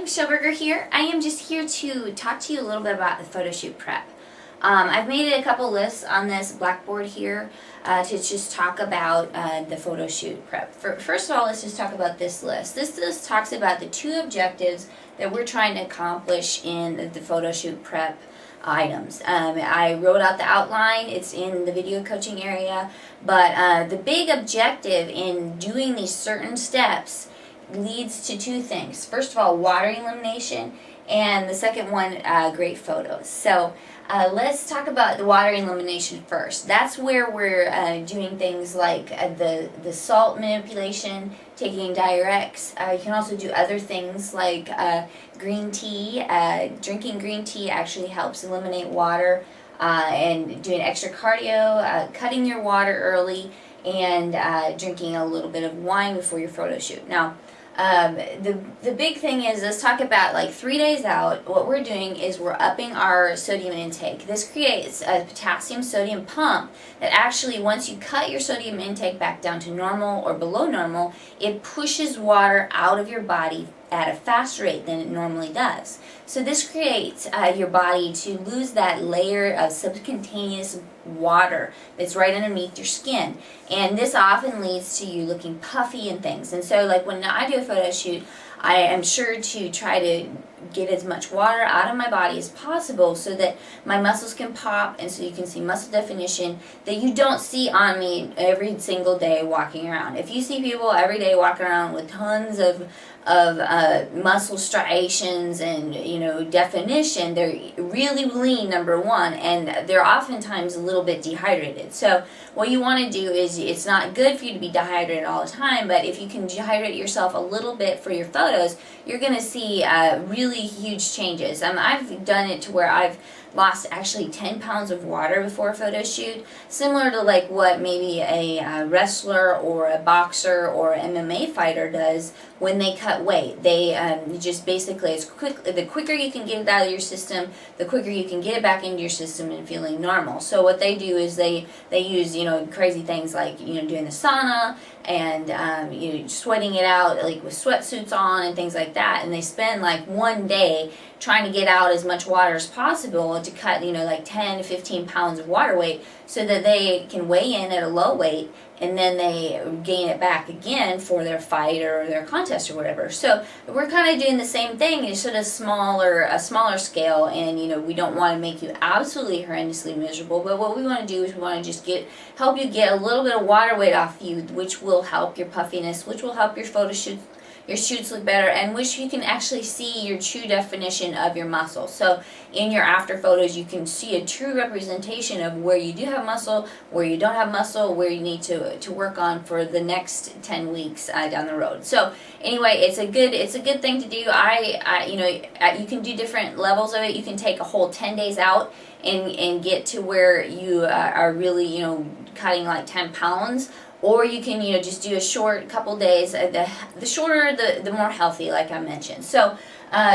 Showburger here. I am just here to talk to you a little bit about the photo shoot prep. I've made a couple lists on this blackboard here to just talk about the photo shoot prep. First of all, let's just talk about this list. This list talks about the two objectives that we're trying to accomplish in the photo shoot prep items. I wrote out the outline. It's in the video coaching area, but the big objective in doing these certain steps leads to two things. First of all, water elimination, and the second one, great photos. So let's talk about the water elimination first. That's where we're doing things like the salt manipulation, taking diurex. You can also do other things like green tea. Drinking green tea actually helps eliminate water, and doing extra cardio, cutting your water early, and drinking a little bit of wine before your photo shoot. Now, the big thing is, let's talk about like 3 days out. What we're doing is we're upping our sodium intake. This creates a potassium sodium pump that actually, once you cut your sodium intake back down to normal or below normal, it pushes water out of your body at a faster rate than it normally does. So this creates your body to lose that layer of subcutaneous water that's right underneath your skin, and this often leads to you looking puffy and things. And so, like, when I do a photo shoot, I am sure to try to get as much water out of my body as possible so that my muscles can pop, and so you can see muscle definition that you don't see on me every single day walking around. If you see people every day walking around with tons of muscle striations and, you know, definition, they're really lean, number one, and they're oftentimes a little bit dehydrated. So what you want to do is, it's not good for you to be dehydrated all the time, but if you can dehydrate yourself a little bit for your photos, you're going to see really huge changes. I've done it to where I've lost actually 10 pounds of water before a photo shoot, similar to like what maybe a wrestler or a boxer or MMA fighter does when they cut weight. They just basically, the quicker you can get it out of your system, the quicker you can get it back into your system and feeling normal. So what they do is they use, you know, crazy things like, you know, doing the sauna and you know, sweating it out like with sweatsuits on and things like that, and they spend like one day trying to get out as much water as possible to cut, you know, like 10 to 15 pounds of water weight so that they can weigh in at a low weight, and then they gain it back again for their fight or their contest or whatever. So we're kind of doing the same thing, it's sort of a smaller scale, and, you know, we don't want to make you absolutely horrendously miserable, but what we want to do is we want to just help you get a little bit of water weight off you, which will help your puffiness, which will help your photo shoot, your shoots look better, and which you can actually see your true definition of your muscle. So in your after photos, you can see a true representation of where you do have muscle, where you don't have muscle, where you need to work on for the next 10 weeks down the road. So anyway, it's a good thing to do. You know, you can do different levels of it. You can take a whole 10 days out and get to where you are really, you know, cutting like 10 pounds. Or you can, you know, just do a short couple days. The shorter, the more healthy, like I mentioned. So,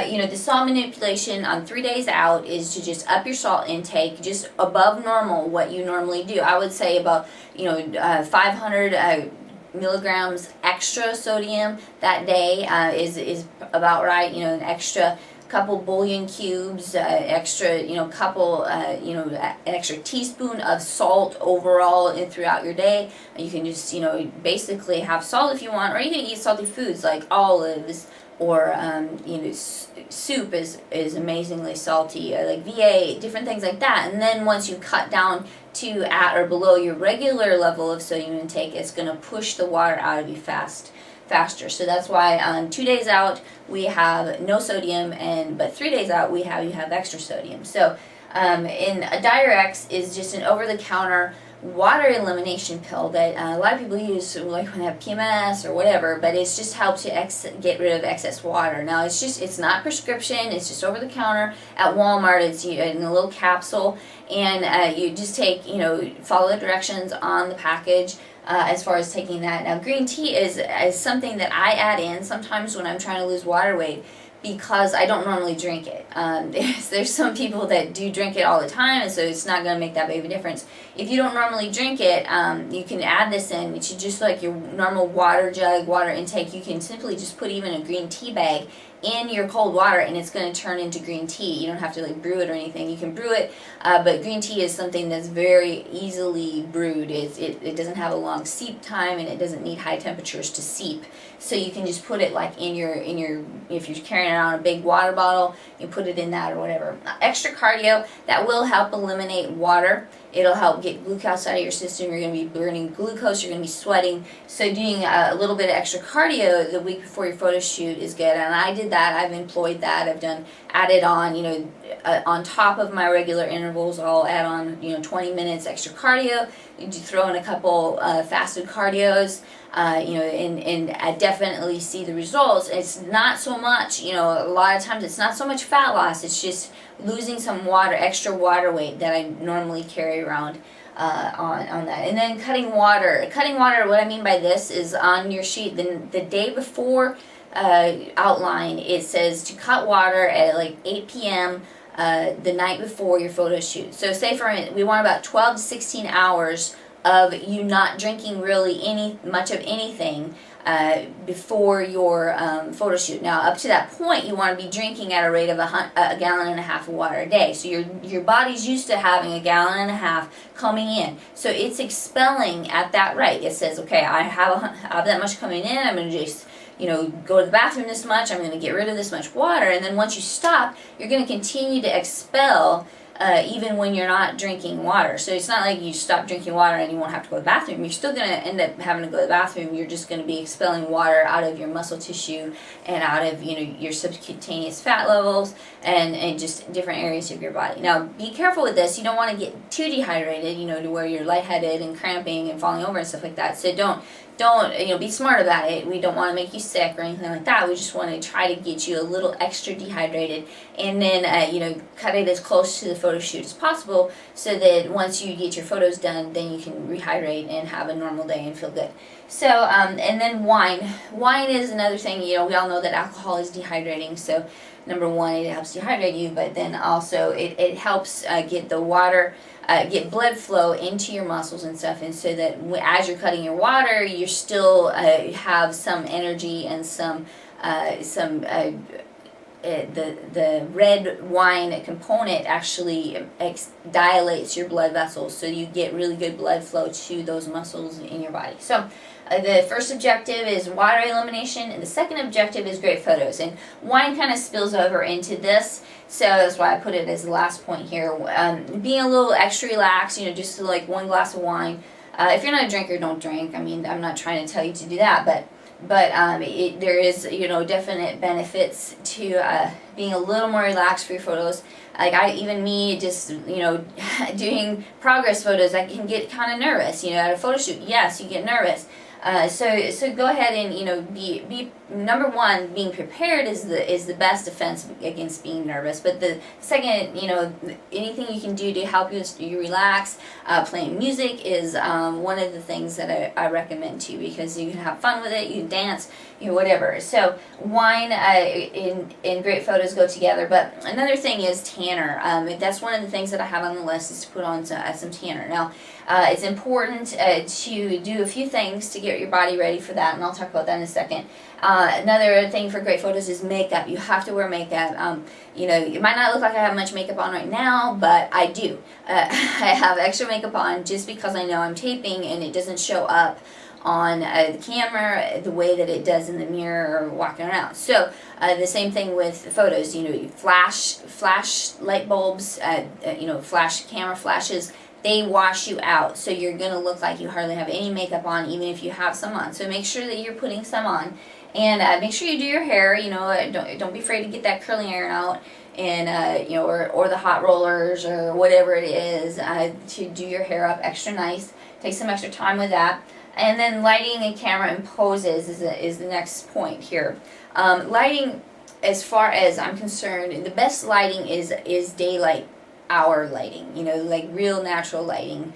you know, the salt manipulation on 3 days out is to just up your salt intake just above normal, what you normally do. I would say about, you know, 500 milligrams extra sodium that day is about right. You know, an extra couple bullion cubes, extra, you know, couple, you know, an extra teaspoon of salt overall throughout your day. You can just, you know, basically have salt if you want, or you can eat salty foods like olives, or you know, soup is amazingly salty, like V8, different things like that. And then once you cut down to at or below your regular level of sodium intake, it's going to push the water out of you faster. So that's why 2 days out we have no sodium, but 3 days out you have extra sodium. So in a diurex is just an over-the-counter water elimination pill that a lot of people use, like when they have PMS or whatever, but it's just helps you get rid of excess water. Now it's not prescription, it's just over the counter at Walmart. It's in a little capsule, and you just take, you know, follow the directions on the package. As far as taking that. Now, green tea is something that I add in sometimes when I'm trying to lose water weight, because I don't normally drink it. There's some people that do drink it all the time, and so it's not going to make that big of a difference. If you don't normally drink it, you can add this in. It's just like your normal water jug, water intake. You can simply just put even a green tea bag in your cold water, and it's going to turn into green tea. You don't have to like brew it or anything. You can brew it, but green tea is something that's very easily brewed. It doesn't have a long seep time, and it doesn't need high temperatures to seep. So you can just put it like in your if you're carrying it on a big water bottle, you put it in that or whatever. Extra cardio, that will help eliminate water. It'll help get glucose out of your system. You're going to be burning glucose. You're going to be sweating. So doing a little bit of extra cardio the week before your photo shoot is good. And I did that. I've employed that. I've added on, on top of my regular intervals, I'll add on, 20 minutes extra cardio. You throw in a couple fasted cardios. And I definitely see the results. It's not so much, a lot of times it's not so much fat loss. It's just losing some extra water weight that I normally carry around on that. And then cutting water. Cutting water, what I mean by this is on your sheet, the day before outline, it says to cut water at like 8 p.m. The night before your photo shoot. So say we want about 12 to 16 hours of you not drinking really much of anything before your photo shoot. Now, up to that point, you want to be drinking at a rate of a gallon and a half of water a day. So your body's used to having a gallon and a half coming in. So it's expelling at that rate. It says, okay, I have that much coming in. I'm going to just go to the bathroom this much. I'm going to get rid of this much water. And then once you stop, you're going to continue to expel even when you're not drinking water. So it's not like you stop drinking water and you won't have to go to the bathroom. You're still going to end up having to go to the bathroom. You're just going to be expelling water out of your muscle tissue and out of your subcutaneous fat levels and just different areas of your body. Now, be careful with this. You don't want to get too dehydrated, to where you're lightheaded and cramping and falling over and stuff like that. So don't be smart about it. We don't want to make you sick or anything like that. We just want to try to get you a little extra dehydrated, and then cut it as close to the photo shoot as possible, so that once you get your photos done, then you can rehydrate and have a normal day and feel good. So and then wine is another thing. We all know that alcohol is dehydrating. So number one, it helps dehydrate you, but then also it helps get the water, get blood flow into your muscles and stuff, and so that as you're cutting your water, you still have some energy and the red wine component actually dilates your blood vessels, so you get really good blood flow to those muscles in your body. So the first objective is water elimination, and the second objective is great photos. And wine kind of spills over into this, so that's why I put it as the last point here. Being a little extra relaxed, just like one glass of wine. If you're not a drinker, don't drink. I mean, I'm not trying to tell you to do that, but there is definite benefits to being a little more relaxed for your photos. Like just doing progress photos, I can get kind of nervous. At a photo shoot, yes, you get nervous. So go ahead and be number one, being prepared is the best defense against being nervous. But the second, anything you can do to help you relax, playing music is one of the things that I recommend to you, because you can have fun with it, you can dance, whatever. So wine and great photos go together. But another thing is tanner. That's one of the things that I have on the list, is to put on some tanner. Now, it's important to do a few things to get your body ready for that, and I'll talk about that in a second. Another thing for great photos is makeup. You have to wear makeup. It might not look like I have much makeup on right now, but I do. I have extra makeup on just because I know I'm taping and it doesn't show up on the camera the way that it does in the mirror or walking around. So the same thing with photos. You flash light bulbs, flash camera flashes. They wash you out, so you're going to look like you hardly have any makeup on, even if you have some on. So make sure that you're putting some on, and make sure you do your hair. Don't be afraid to get that curling iron out, and or the hot rollers or whatever it is to do your hair up extra nice. Take some extra time with that, and then lighting and camera and poses is the next point here. Lighting, as far as I'm concerned, the best lighting is daylight hour lighting, like real natural lighting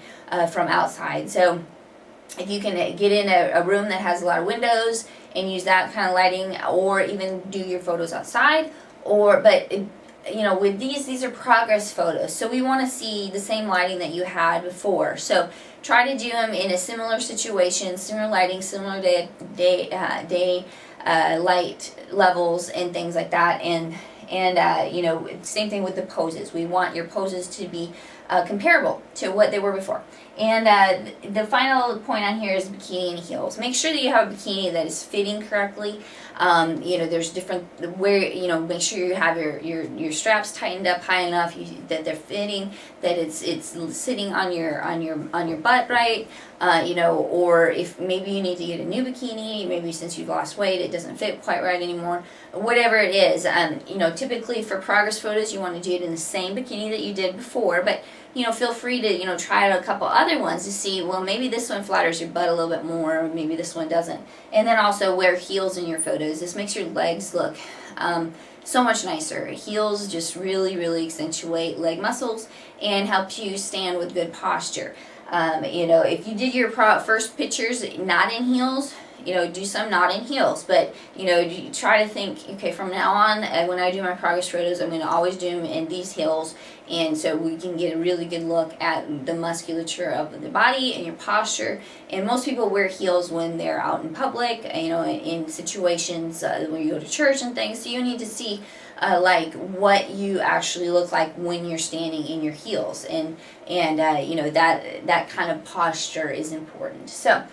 from outside. So if you can get in a room that has a lot of windows and use that kind of lighting, or even do your photos outside, with these are progress photos, so we want to see the same lighting that you had before. So try to do them in a similar situation, similar lighting, similar day light levels and things like that, and you know, same thing with the poses. We want your poses to be comparable to what they were before. And the final point on here is bikini and heels. Make sure that you have a bikini that is fitting correctly. You know, there's different where, you know, make sure you have your straps tightened up high enough, that they're fitting, that it's sitting on your butt right. You know, or if maybe you need to get a new bikini, maybe since you've lost weight it doesn't fit quite right anymore, whatever it is. You know, typically for progress photos you want to do it in the same bikini that you did before, but you know, feel free to, you know, try out a couple other ones to see, well, maybe this one flatters your butt a little bit more, or maybe this one doesn't. And then also wear heels in your photos. This makes your legs look so much nicer. Heels just really accentuate leg muscles and helps you stand with good posture. You know, if you did your first pictures not in heels, you know, do some not in heels, but you know, you try to think, okay, from now on, when I do my progress photos, I'm going to always do them in these heels, and so we can get a really good look at the musculature of the body and your posture. And most people wear heels when they're out in public, you know, in situations where you go to church and things, so you need to see like what you actually look like when you're standing in your heels, and you know, that kind of posture is important. So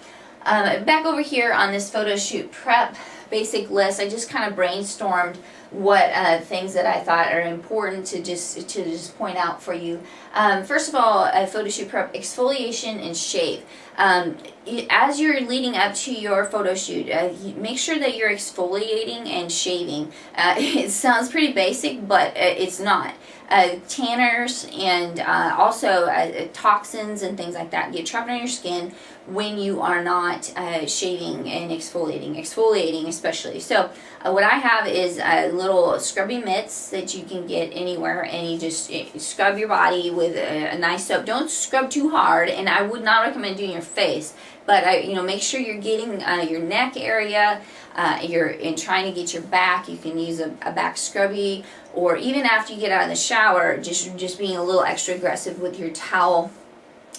back over here on this photo shoot prep basic list, I just kind of brainstormed what things that I thought are important to just point out for you. First of all, photo shoot prep, exfoliation and shave. As you're leading up to your photo shoot, make sure that you're exfoliating and shaving. It sounds pretty basic, but it's not. Tanners and also toxins and things like that get trapped on your skin when you are not shaving and exfoliating especially. So what I have is little scrubby mitts that you can get anywhere, and you just scrub your body with a nice soap. Don't scrub too hard, and I would not recommend doing your face, but you know, make sure you're getting your neck area, you're trying to get your back. You can use a back scrubby, or even after you get out of the shower, just being a little extra aggressive with your towel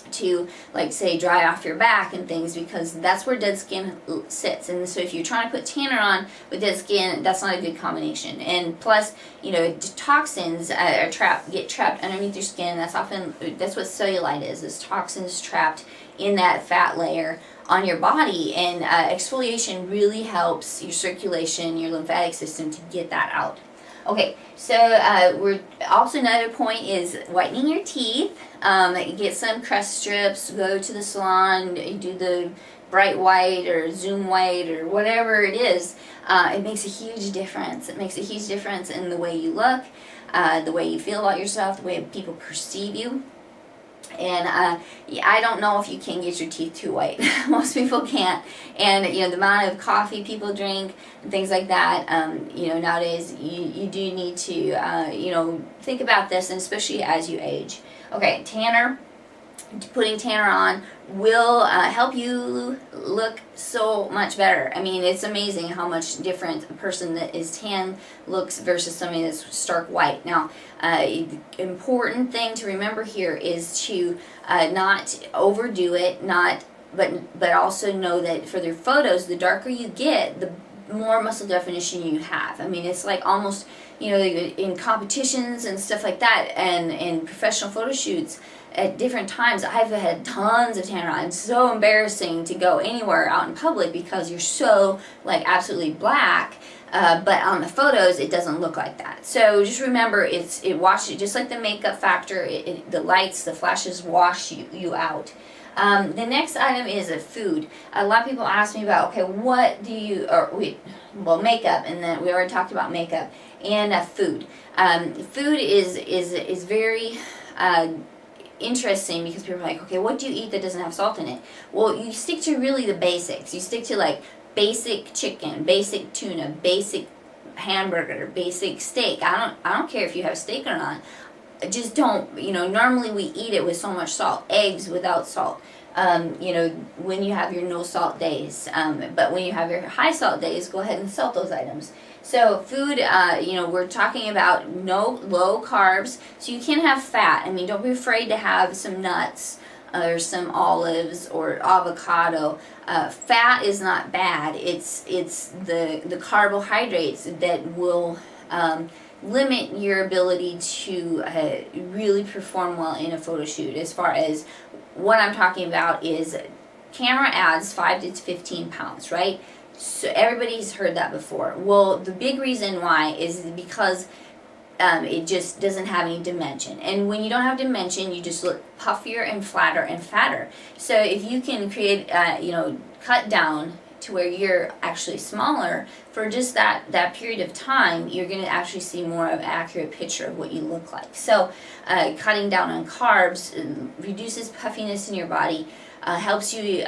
to, like, say, dry off your back and things, because that's where dead skin sits. And so if you're trying to put tanner on with dead skin, that's not a good combination. And plus, you know, toxins get trapped underneath your skin. That's what cellulite is toxins trapped in that fat layer on your body, and exfoliation really helps your circulation, your lymphatic system, to get that out. Okay, so we're also, another point is whitening your teeth. Get some crest strips, go to the salon, do the bright white or zoom white or whatever it is. It makes a huge difference. It makes a huge difference in the way you look, the way you feel about yourself, the way people perceive you. And I don't know if you can get your teeth too white. Most people can't. And you know, the amount of coffee people drink and things like that, you know, nowadays you do need to you know, think about this, and especially as you age. Okay, tanner. Putting tanner on will help you look so much better. I mean, it's amazing how much different a person that is tan looks versus somebody that's stark white. Now, important thing to remember here is to not overdo it, but also know that for their photos, the darker you get, the more muscle definition you have. I mean, it's like almost, you know, in competitions and stuff like that, and in professional photo shoots, at different times, I've had tons of tanner on. It's so embarrassing to go anywhere out in public because you're so, like, absolutely black. But on the photos, it doesn't look like that. So just remember, it washes, just like the makeup factor. The lights, the flashes wash you out. The next item is food. A lot of people ask me about, okay, what do you, well, makeup, and then we already talked about makeup, and food. Food is very interesting, because people are like, okay, what do you eat that doesn't have salt in it? Well, you stick to really the basics. You stick to, like, basic chicken, basic tuna, basic hamburger, basic steak. I don't care if you have steak or not. Just don't, you know, normally we eat it with so much salt. Eggs without salt. You know, when you have your no salt days. But when you have your high salt days, go ahead and salt those items. So food, you know, we're talking about low carbs, so you can have fat. I mean, don't be afraid to have some nuts, or some olives or avocado. Fat is not bad. It's the carbohydrates that will limit your ability to really perform well in a photo shoot. As far as what I'm talking about is camera adds 5 to 15 pounds, right? So everybody's heard that before. Well, the big reason why is because it just doesn't have any dimension. And when you don't have dimension, you just look puffier and flatter and fatter. So if you can create, cut down to where you're actually smaller for just that period of time, you're going to actually see more of an accurate picture of what you look like. So cutting down on carbs reduces puffiness in your body, helps you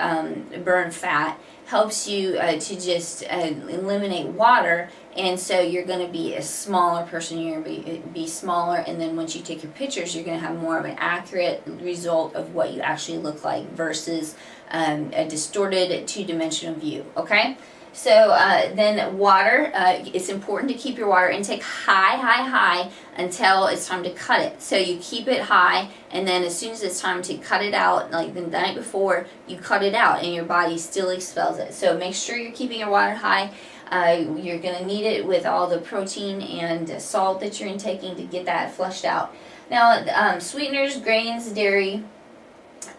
burn fat, helps you to just eliminate water, and so you're going to be a smaller person. You're going to be smaller, and then once you take your pictures, you're going to have more of an accurate result of what you actually look like versus a distorted two-dimensional view. Okay, so then water, it's important to keep your water intake high until it's time to cut it. So you keep it high, and then as soon as it's time to cut it out, like the night before, you cut it out and your body still expels it. So make sure you're keeping your water high. You're going to need it with all the protein and salt that you're intaking to get that flushed out. Now, sweeteners, grains, dairy,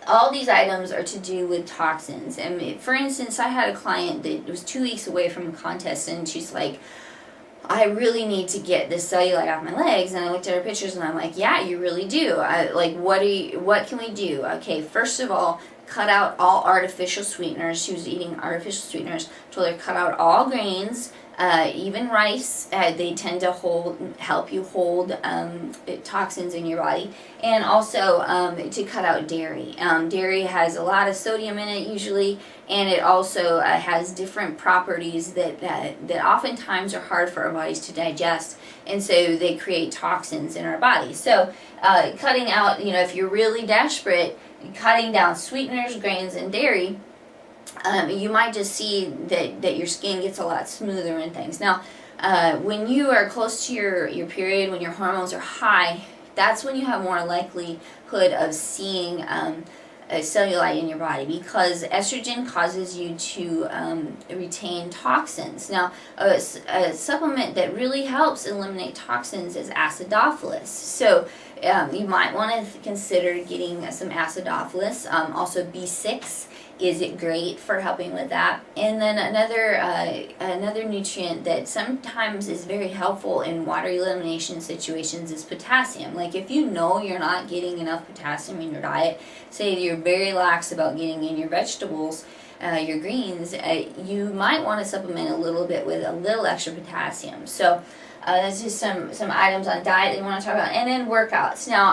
all these items are to do with toxins. And for instance, I had a client that was 2 weeks away from a contest, and she's like, I really need to get this cellulite off my legs. And I looked at her pictures and I'm like, yeah, you really do. What can we do? Okay, first of all, cut out all artificial sweeteners. She was eating artificial sweeteners. Told her cut out all grains, even rice. They tend to help you hold toxins in your body, and also to cut out dairy. Dairy has a lot of sodium in it usually, and it also has different properties that oftentimes are hard for our bodies to digest, and so they create toxins in our body. So cutting out, if you're really desperate, cutting down sweeteners, grains, and dairy, you might just see that your skin gets a lot smoother and things. Now, when you are close to your period, when your hormones are high, that's when you have more likelihood of seeing cellulite in your body, because estrogen causes you to retain toxins. Now, a supplement that really helps eliminate toxins is acidophilus. So you might want to consider getting some acidophilus. Also, B6 is great for helping with that. And then another nutrient that sometimes is very helpful in water elimination situations is potassium. Like if you know you're not getting enough potassium in your diet, say you're very lax about getting in your vegetables, your greens, you might want to supplement a little bit with a little extra potassium. So that's just some items on diet that you want to talk about. And then workouts. Now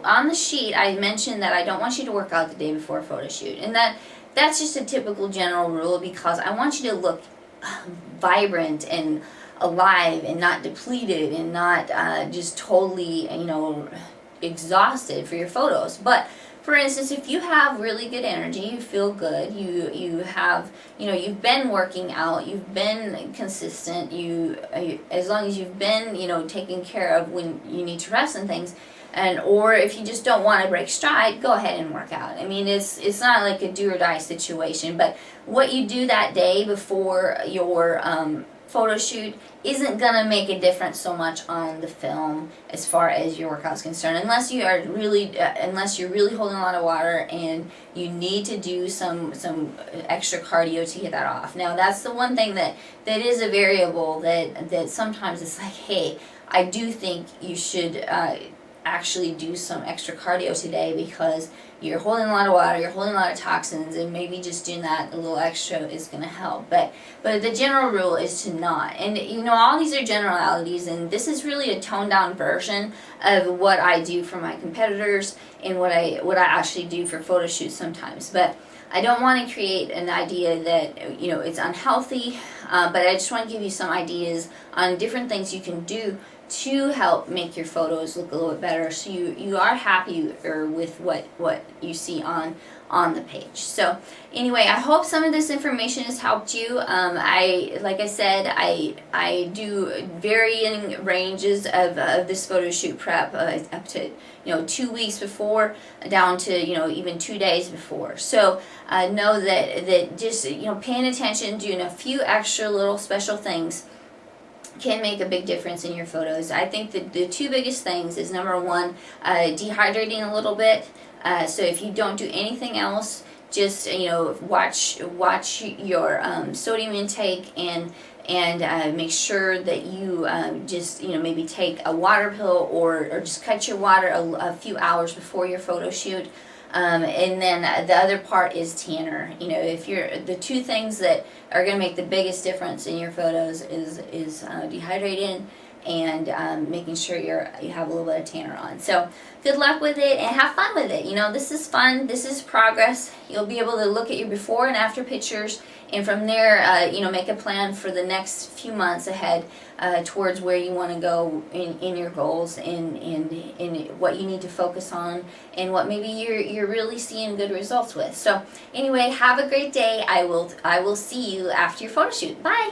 on the sheet I mentioned that I don't want you to work out the day before a photo shoot, and that's just a typical general rule, because I want you to look vibrant and alive and not depleted and not just totally exhausted for your photos. But for instance, if you have really good energy, you feel good, you have, you've been working out, you've been consistent, as long as you've been, taking care of when you need to rest and things, or if you just don't want to break stride, go ahead and work out. I mean, it's not like a do or die situation, but what you do that day before your photo shoot isn't gonna make a difference so much on the film as far as your workout's concerned, unless you're really holding a lot of water and you need to do some extra cardio to get that off. Now that's the one thing that is a variable that sometimes it's like, hey, I do think you should actually do some extra cardio today because you're holding a lot of water, you're holding a lot of toxins, and maybe just doing that a little extra is going to help. But the general rule is to not. And all these are generalities, and this is really a toned down version of what I do for my competitors and what I actually do for photo shoots sometimes. But I don't want to create an idea that it's unhealthy, but I just want to give you some ideas on different things you can do to help make your photos look a little bit better, so you are happier with what you see on the page. So anyway, I hope some of this information has helped you. Like I said, I do varying ranges of this photo shoot prep, up to 2 weeks before, down to even 2 days before. So know that just paying attention, doing a few extra little special things can make a big difference in your photos. I think that the two biggest things is, number one, dehydrating a little bit. So if you don't do anything else, just watch your sodium intake, and make sure that you just maybe take a water pill, or just cut your water a few hours before your photo shoot. And then the other part is tanner. If you're, the two things that are going to make the biggest difference in your photos is dehydrating and making sure you have a little bit of tanner on. So good luck with it, and have fun with it. This is fun. This is progress. You'll be able to look at your before and after pictures, and from there, make a plan for the next few months ahead towards where you want to go in your goals, and what you need to focus on, and what maybe you're really seeing good results with. So anyway, have a great day. I will see you after your photo shoot. Bye.